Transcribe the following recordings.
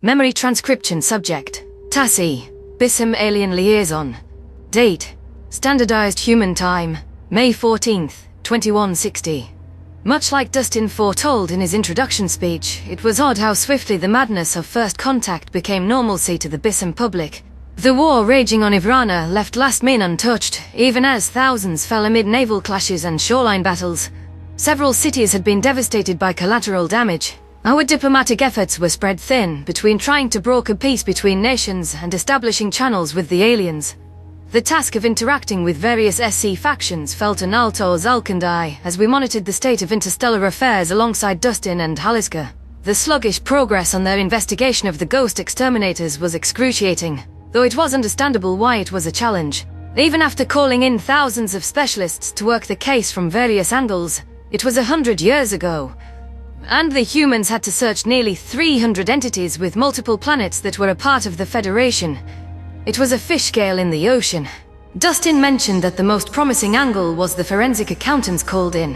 Memory transcription subject. Tassi. Bissem alien liaison. Date. Standardized human time. May 14th, 2160. Much like Dustin foretold in his introduction speech, it was odd how swiftly the madness of first contact became normalcy to the Bissem public. The war raging on Ivrana left last men untouched, even as thousands fell amid naval clashes and shoreline battles. Several cities had been devastated by collateral damage. Our diplomatic efforts were spread thin between trying to broker peace between nations and establishing channels with the aliens. The task of interacting with various SC factions fell to Naltor, Zalk and I, as we monitored the state of interstellar affairs alongside Dustin and Haliska. The sluggish progress on their investigation of the ghost exterminators was excruciating, though it was understandable why it was a challenge. Even after calling in thousands of specialists to work the case from various angles, it was 100 years ago. And the humans had to search nearly 300 entities with multiple planets that were a part of the Federation. It was a fish scale in the ocean. Dustin mentioned that the most promising angle was the forensic accountants called in.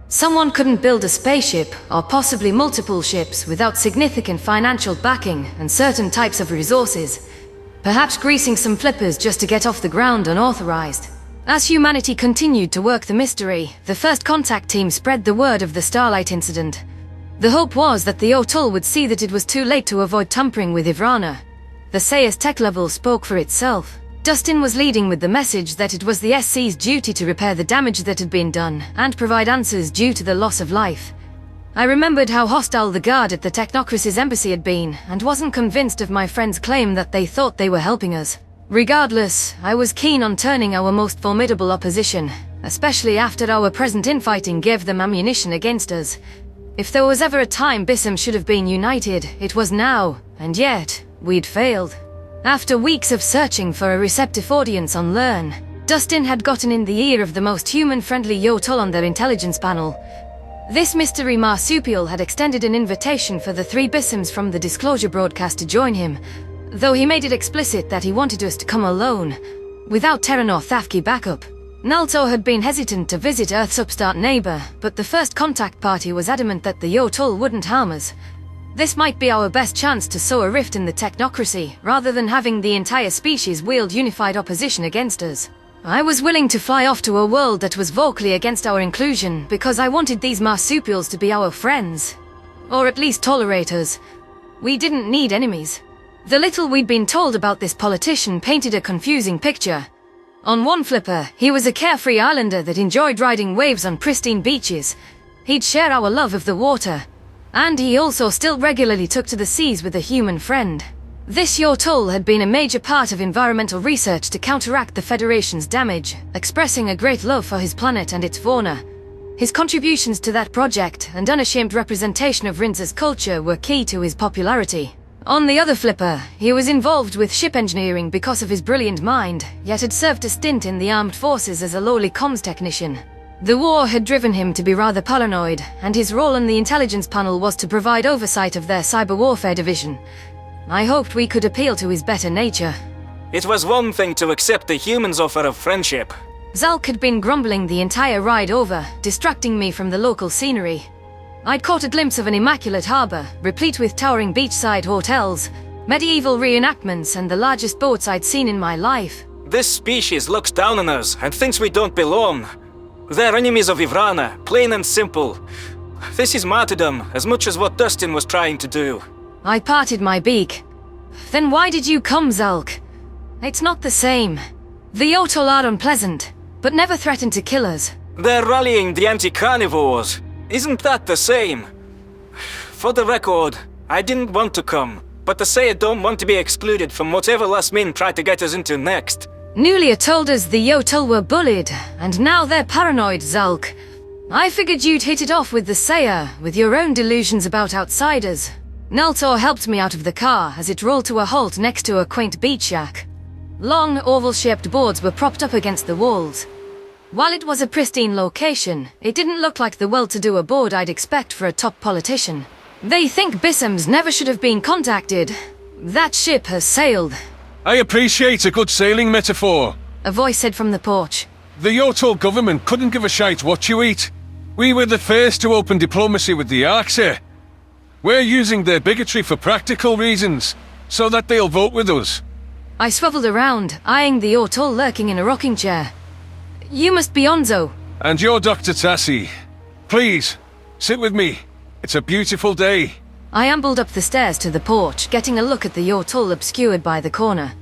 Someone couldn't build a spaceship, or possibly multiple ships, without significant financial backing and certain types of resources. Perhaps greasing some flippers just to get off the ground unauthorized. As humanity continued to work the mystery, the first contact team spread the word of the Starlight incident. The hope was that the Otul would see that it was too late to avoid tampering with Ivrana. The Sayer's tech level spoke for itself. Dustin was leading with the message that it was the SC's duty to repair the damage that had been done, and provide answers due to the loss of life. I remembered how hostile the guard at the Technocracy's embassy had been, and wasn't convinced of my friend's claim that they thought they were helping us. Regardless, I was keen on turning our most formidable opposition, especially after our present infighting gave them ammunition against us. If there was ever a time Bissem should have been united, it was now, and yet, we'd failed. After weeks of searching for a receptive audience on Learn, Dustin had gotten in the ear of the most human-friendly Yotul on their intelligence panel. This mystery marsupial had extended an invitation for the 3 Bissems from the Disclosure broadcast to join him, though he made it explicit that he wanted us to come alone, without Terran or Thafki backup. Naltor had been hesitant to visit Earth's upstart neighbor, but the first contact party was adamant that the Yotul wouldn't harm us. This might be our best chance to sow a rift in the Technocracy, rather than having the entire species wield unified opposition against us. I was willing to fly off to a world that was vocally against our inclusion, because I wanted these marsupials to be our friends. Or at least tolerate us. We didn't need enemies. The little we'd been told about this politician painted a confusing picture. On one flipper, he was a carefree islander that enjoyed riding waves on pristine beaches. He'd share our love of the water. And he also still regularly took to the seas with a human friend. This Yotul had been a major part of environmental research to counteract the Federation's damage, expressing a great love for his planet and its fauna. His contributions to that project and unashamed representation of Rinz's culture were key to his popularity. On the other flipper, he was involved with ship engineering because of his brilliant mind, yet had served a stint in the armed forces as a lowly comms technician. The war had driven him to be rather paranoid, and his role on the intelligence panel was to provide oversight of their cyber warfare division. I hoped we could appeal to his better nature. It was one thing to accept the humans' offer of friendship. Zalk had been grumbling the entire ride over, distracting me from the local scenery. I'd caught a glimpse of an immaculate harbor, replete with towering beachside hotels, medieval reenactments, and the largest boats I'd seen in my life. This species looks down on us and thinks we don't belong. They're enemies of Ivrana, plain and simple. This is martyrdom, as much as what Dustin was trying to do. I parted my beak. Then why did you come, Zalk? It's not the same. The Yotul are unpleasant, but never threatened to kill us. They're rallying the anti-carnivores. Isn't that the same? For the record, I didn't want to come, but the Sayer don't want to be excluded from whatever last men try to get us into next. Nulia told us the Yotul were bullied, and now they're paranoid, Zalk. I figured you'd hit it off with the Sayer, with your own delusions about outsiders. Naltor helped me out of the car as it rolled to a halt next to a quaint beach shack. Long, oval-shaped boards were propped up against the walls. While it was a pristine location, it didn't look like the well-to-do abode I'd expect for a top politician. They think Bissems never should have been contacted. That ship has sailed. I appreciate a good sailing metaphor, a voice said from the porch. The Yotul government couldn't give a shite what you eat. We were the first to open diplomacy with the Arxur. We're using their bigotry for practical reasons, so that they'll vote with us. I swiveled around, eyeing the Ortul lurking in a rocking chair. You must be Onzo. And you're Dr. Tassi. Please, sit with me. It's a beautiful day. I ambled up the stairs to the porch, getting a look at the Ortul obscured by the corner.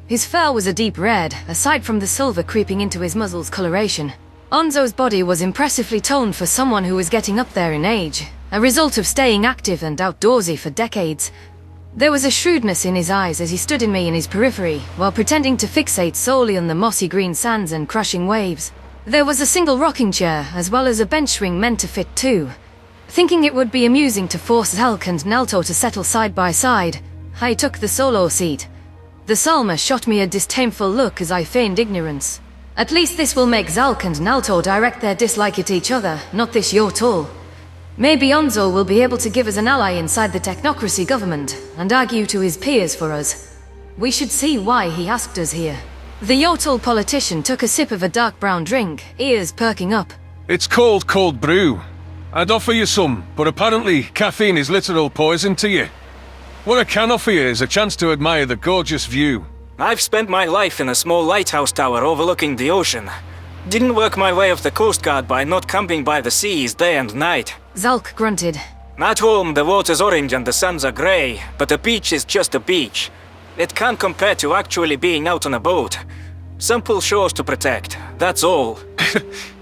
His fur was a deep red, aside from the silver creeping into his muzzle's coloration. Onzo's body was impressively toned for someone who was getting up there in age, a result of staying active and outdoorsy for decades. There was a shrewdness in his eyes as he stood in me in his periphery, while pretending to fixate solely on the mossy green sands and crushing waves. There was a single rocking chair, as well as a bench swing meant to fit two. Thinking it would be amusing to force Zalk and Nalto to settle side by side, I took the solo seat. The Salma shot me a disdainful look as I feigned ignorance. At least this will make Zalk and Nalto direct their dislike at each other, not this Yortul. Maybe Onzo will be able to give us an ally inside the technocracy government, and argue to his peers for us. We should see why he asked us here. The Yortul politician took a sip of a dark brown drink, ears perking up. It's called cold brew. I'd offer you some, but apparently caffeine is literal poison to you. What I can offer you is a chance to admire the gorgeous view. I've spent my life in a small lighthouse tower overlooking the ocean. Didn't work my way off the Coast Guard by not camping by the seas day and night. Zalk grunted. At home, the water's orange and the sands are grey, but a beach is just a beach. It can't compare to actually being out on a boat. Simple shores to protect, that's all.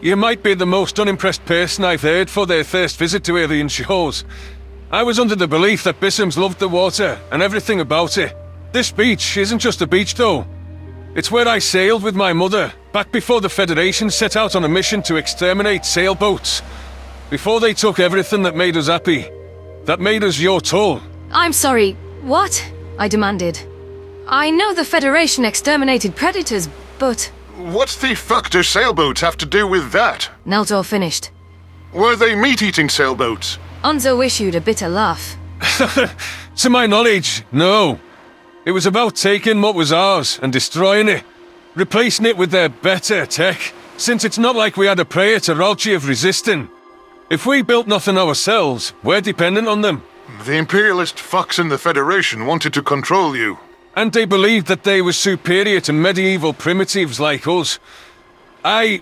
You might be the most unimpressed person I've heard for their first visit to alien shores. I was under the belief that Bissems loved the water and everything about it. This beach isn't just a beach though. It's where I sailed with my mother, back before the Federation set out on a mission to exterminate sailboats. Before they took everything that made us happy. That made us Yortul. I'm sorry, what? I demanded. I know the Federation exterminated predators, but... What the fuck do sailboats have to do with that? Nalto finished. Were they meat-eating sailboats? Onzo issued a bitter laugh. To my knowledge, no. It was about taking what was ours and destroying it. Replacing it with their better tech, since it's not like we had a prayer to Ralchi of resisting. If we built nothing ourselves, we're dependent on them. The imperialist fucks in the Federation wanted to control you. And they believed that they were superior to medieval primitives like us. I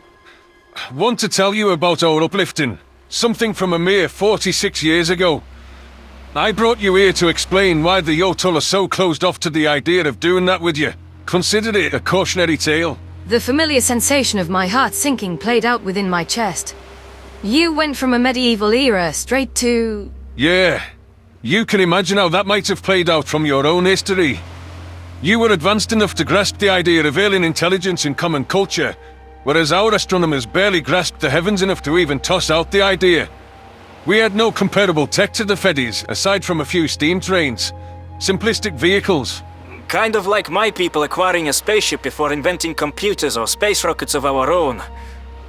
want to tell you about our uplifting. Something from a mere 46 years ago. I brought you here to explain why the Yortul are so closed off to the idea of doing that with you. Consider it a cautionary tale. The familiar sensation of my heart sinking played out within my chest. You went from a medieval era straight to... Yeah. You can imagine how that might have played out from your own history. You were advanced enough to grasp the idea of alien intelligence in common culture, whereas our astronomers barely grasped the heavens enough to even toss out the idea. We had no comparable tech to the Feddies, aside from a few steam trains. Simplistic vehicles. Kind of like my people acquiring a spaceship before inventing computers or space rockets of our own.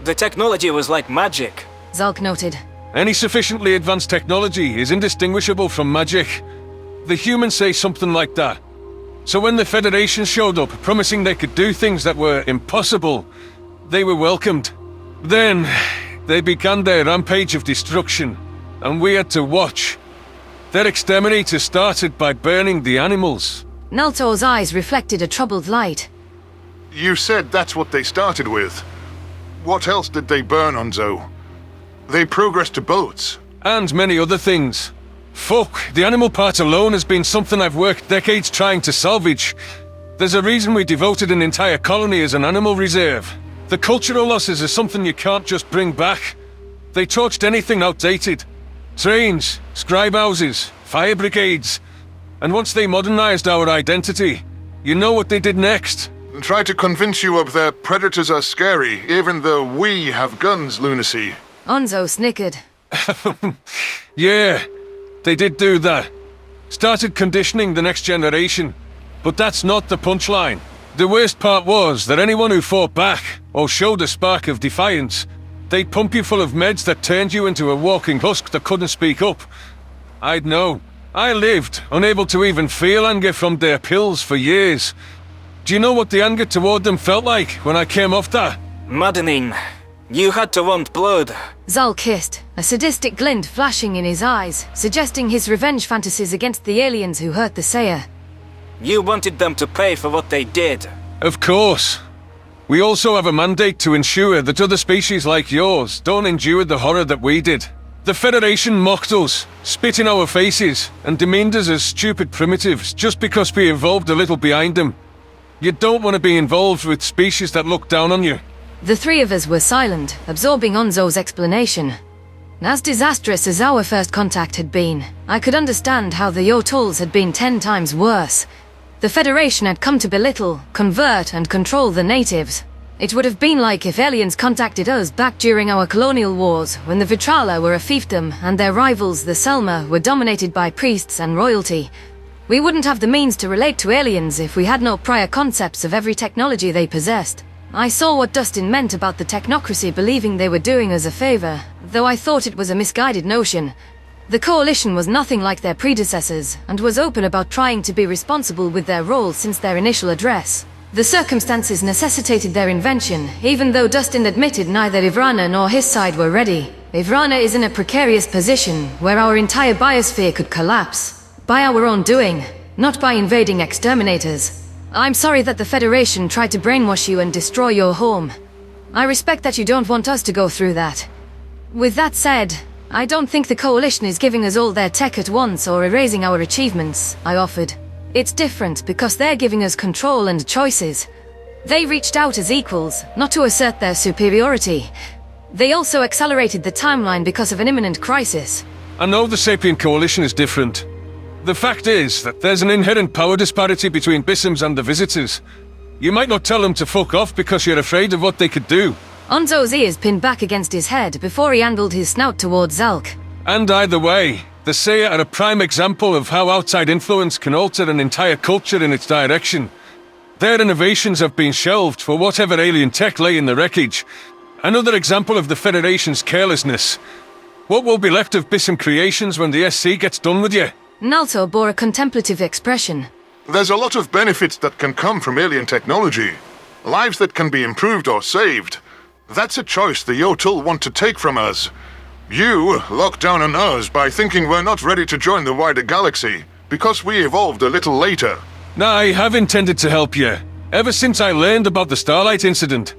The technology was like magic. Zalk noted. Any sufficiently advanced technology is indistinguishable from magic. The humans say something like that. So when the Federation showed up, promising they could do things that were impossible, they were welcomed. Then, they began their rampage of destruction, and we had to watch. Their exterminator started by burning the animals. Nalto's eyes reflected a troubled light. You said that's what they started with. What else did they burn, Onzo? They progressed to boats. And many other things. Fuck, the animal part alone has been something I've worked decades trying to salvage. There's a reason we devoted an entire colony as an animal reserve. The cultural losses are something you can't just bring back. They torched anything outdated. Trains, scribe houses, fire brigades. And once they modernized our identity, you know what they did next? Try to convince you of their predators are scary, even though we have guns, lunacy. Onzo snickered. Yeah, they did do that. Started conditioning the next generation. But that's not the punchline. The worst part was that anyone who fought back, or showed a spark of defiance, they'd pump you full of meds that turned you into a walking husk that couldn't speak up. I'd know. I lived, unable to even feel anger from their pills for years. Do you know what the anger toward them felt like when I came off that? Maddening. You had to want blood. Zulk hissed, a sadistic glint flashing in his eyes, suggesting his revenge fantasies against the aliens who hurt the Sayer. You wanted them to pay for what they did. Of course. We also have a mandate to ensure that other species like yours don't endure the horror that we did. The Federation mocked us, spit in our faces, and demeaned us as stupid primitives just because we evolved a little behind them. You don't want to be involved with species that look down on you. The three of us were silent, absorbing Onzo's explanation. As disastrous as our first contact had been, I could understand how the Yotuls had been 10 times worse. The Federation had come to belittle, convert, and control the natives. It would have been like if aliens contacted us back during our colonial wars, when the Vitrala were a fiefdom and their rivals, the Selma, were dominated by priests and royalty. We wouldn't have the means to relate to aliens if we had no prior concepts of every technology they possessed. I saw what Dustin meant about the technocracy believing they were doing us a favor, though I thought it was a misguided notion. The Coalition was nothing like their predecessors, and was open about trying to be responsible with their role since their initial address. The circumstances necessitated their invention, even though Dustin admitted neither Ivrana nor his side were ready. Ivrana is in a precarious position, where our entire biosphere could collapse. By our own doing, not by invading exterminators. I'm sorry that the Federation tried to brainwash you and destroy your home. I respect that you don't want us to go through that. With that said, I don't think the Coalition is giving us all their tech at once or erasing our achievements, I offered. It's different because they're giving us control and choices. They reached out as equals, not to assert their superiority. They also accelerated the timeline because of an imminent crisis. I know the Sapient Coalition is different. The fact is that there's an inherent power disparity between Bissems and the Visitors. You might not tell them to fuck off because you're afraid of what they could do. Onzo's ears pinned back against his head before he angled his snout towards Zulk. And either way, the Sayer are a prime example of how outside influence can alter an entire culture in its direction. Their innovations have been shelved for whatever alien tech lay in the wreckage. Another example of the Federation's carelessness. What will be left of Bissem creations when the SC gets done with you? Nalto bore a contemplative expression. There's a lot of benefits that can come from alien technology. Lives that can be improved or saved. That's a choice the Yotul want to take from us. You lock down on us by thinking we're not ready to join the wider galaxy, because we evolved a little later. I have intended to help you, ever since I learned about the Starlight incident.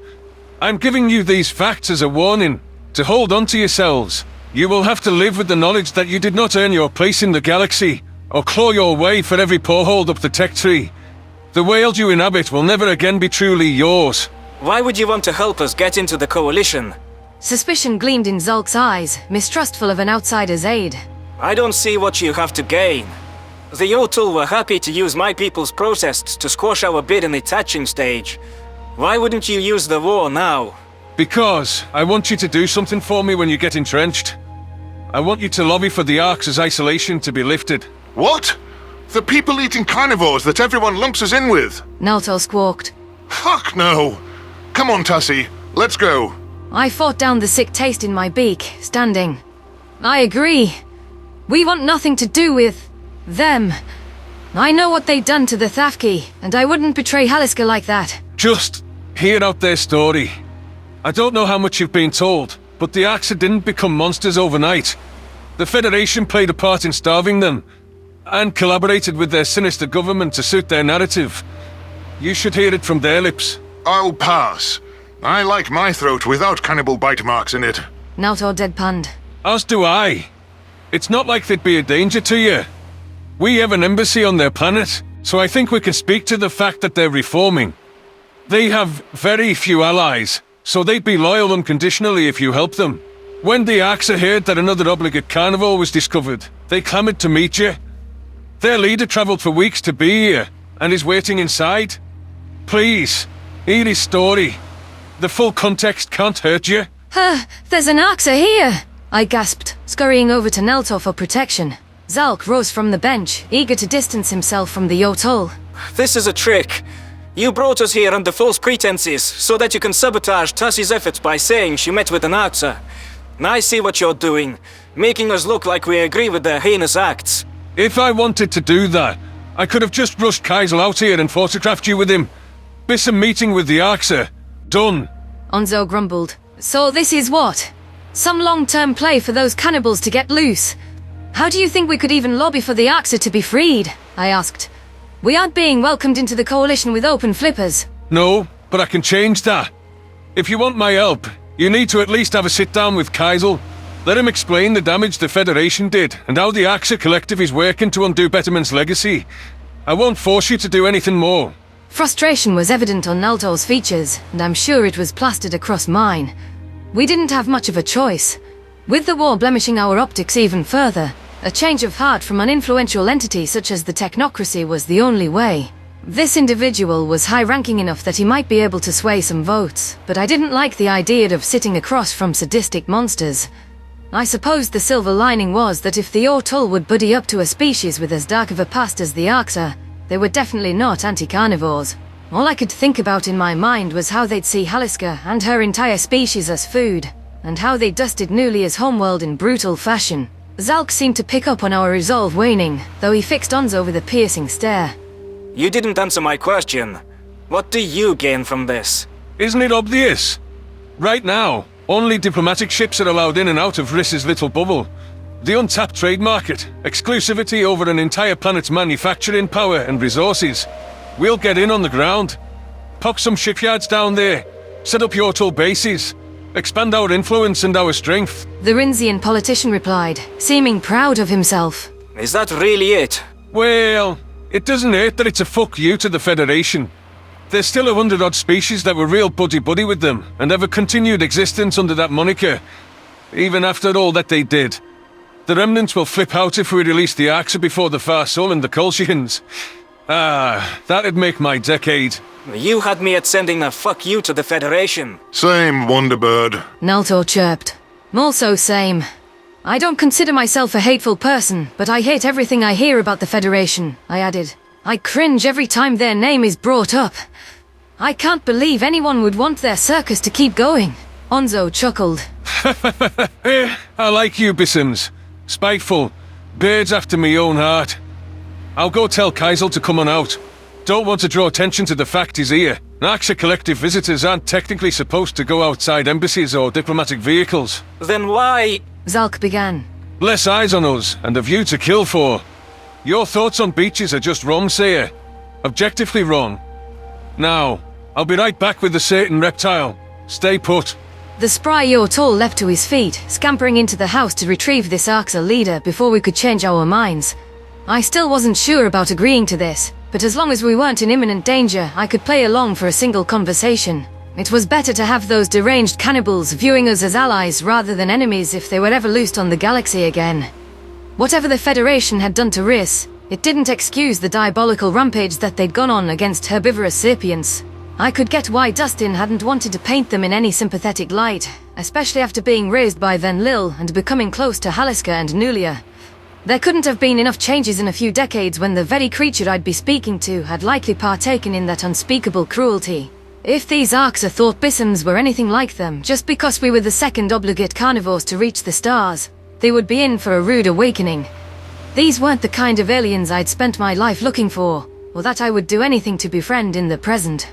I'm giving you these facts as a warning, to hold on to yourselves. You will have to live with the knowledge that you did not earn your place in the galaxy, or claw your way for every paw-hold up the tech tree. The world you inhabit will never again be truly yours. Why would you want to help us get into the Coalition? Suspicion gleamed in Zulk's eyes, mistrustful of an outsider's aid. I don't see what you have to gain. The Yotul were happy to use my people's protests to squash our bid in its hatching stage. Why wouldn't you use the war now? Because I want you to do something for me when you get entrenched. I want you to lobby for the Arxur's isolation to be lifted. What? The people-eating carnivores that everyone lumps us in with? Nalto squawked. Fuck no! Come on, Tassi, let's go. I fought down the sick taste in my beak, standing. I agree. We want nothing to do with them. I know what they've done to the Thafki, and I wouldn't betray Haliska like that. Just hear out their story. I don't know how much you've been told, but the Arxur didn't become monsters overnight. The Federation played a part in starving them, and collaborated with their sinister government to suit their narrative. You should hear it from their lips. I'll pass. I like my throat without cannibal bite marks in it. Nalto deadpanned. As do I. It's not like they'd be a danger to you. We have an embassy on their planet, so I think we can speak to the fact that they're reforming. They have very few allies, so they'd be loyal unconditionally if you help them. When the Arxur heard that another obligate carnivore was discovered, they clamored to meet you. Their leader traveled for weeks to be here, and is waiting inside. Please, hear his story. The full context can't hurt you. There's an Arxur here! I gasped, scurrying over to Nalto for protection. Zulk rose from the bench, eager to distance himself from the Yotul. This is a trick. You brought us here under false pretenses, so that you can sabotage Tassi's efforts by saying she met with an Arxur. I see what you're doing, making us look like we agree with their heinous acts. If I wanted to do that, I could have just rushed Kaisel out here and photographed you with him. Bissem meeting with the Arxur. Done. Onzo grumbled, So this is what? Some long-term play for those cannibals to get loose? How do you think we could even lobby for the Arxur to be freed? I asked. We aren't being welcomed into the Coalition with open flippers. No, but I can change that. If you want my help, you need to at least have a sit-down with Kaisel. Let him explain the damage the Federation did, and how the Arxur Collective is working to undo Betterman's legacy. I won't force you to do anything more. Frustration was evident on Nalto's features, and I'm sure it was plastered across mine. We didn't have much of a choice. With the war blemishing our optics even further, a change of heart from an influential entity such as the technocracy was the only way. This individual was high-ranking enough that he might be able to sway some votes, but I didn't like the idea of sitting across from sadistic monsters. I suppose the silver lining was that if the O'Tull would buddy up to a species with as dark of a past as the Arxur, they were definitely not anti-carnivores. All I could think about in my mind was how they'd see Haliska and her entire species as food, and how they dusted Nulia's homeworld in brutal fashion. Zalk seemed to pick up on our resolve waning, though he fixed Onzo with a piercing stare. You didn't answer my question. What do you gain from this? Isn't it obvious? Right now, only diplomatic ships are allowed in and out of Riss's little bubble. The untapped trade market, exclusivity over an entire planet's manufacturing power and resources. We'll get in on the ground. Pop some shipyards down there. Set up your O'Tull bases. Expand our influence and our strength. The Rinzian politician replied, seeming proud of himself. Is that really it? Well, it doesn't hurt that it's a fuck you to the Federation. There's still 100-odd species that were real buddy-buddy with them, and have a continued existence under that moniker, even after all that they did. The remnants will flip out if we release the Arxur before the Far Soul and the Colchians. That'd make my decade. You had me at sending a fuck you to the Federation. Same, Wonderbird. Nalto chirped. Also same. I don't consider myself a hateful person, but I hate everything I hear about the Federation, I added. I cringe every time their name is brought up. I can't believe anyone would want their circus to keep going. Onzo chuckled. I like you, Bissems. Spiteful. Birds after me own heart. I'll go tell Kaisel to come on out. Don't want to draw attention to the fact he's here. Arxur Collective visitors aren't technically supposed to go outside embassies or diplomatic vehicles. Then why? Zalk began. Less eyes on us, and a view to kill for. Your thoughts on beaches are just wrong, Sayer. Objectively wrong. Now, I'll be right back with the Satan reptile. Stay put. The spry O'Tull leapt to his feet, scampering into the house to retrieve this Arxur leader before we could change our minds. I still wasn't sure about agreeing to this, but as long as we weren't in imminent danger, I could play along for a single conversation. It was better to have those deranged cannibals viewing us as allies rather than enemies if they were ever loosed on the galaxy again. Whatever the Federation had done to Riss, it didn't excuse the diabolical rampage that they'd gone on against herbivorous sapients. I could get why Dustin hadn't wanted to paint them in any sympathetic light, especially after being raised by Venlil and becoming close to Haliska and Nulia. There couldn't have been enough changes in a few decades when the very creature I'd be speaking to had likely partaken in that unspeakable cruelty. If these Arxur thought Bissems were anything like them, just because we were the second obligate carnivores to reach the stars, they would be in for a rude awakening. These weren't the kind of aliens I'd spent my life looking for, or that I would do anything to befriend in the present.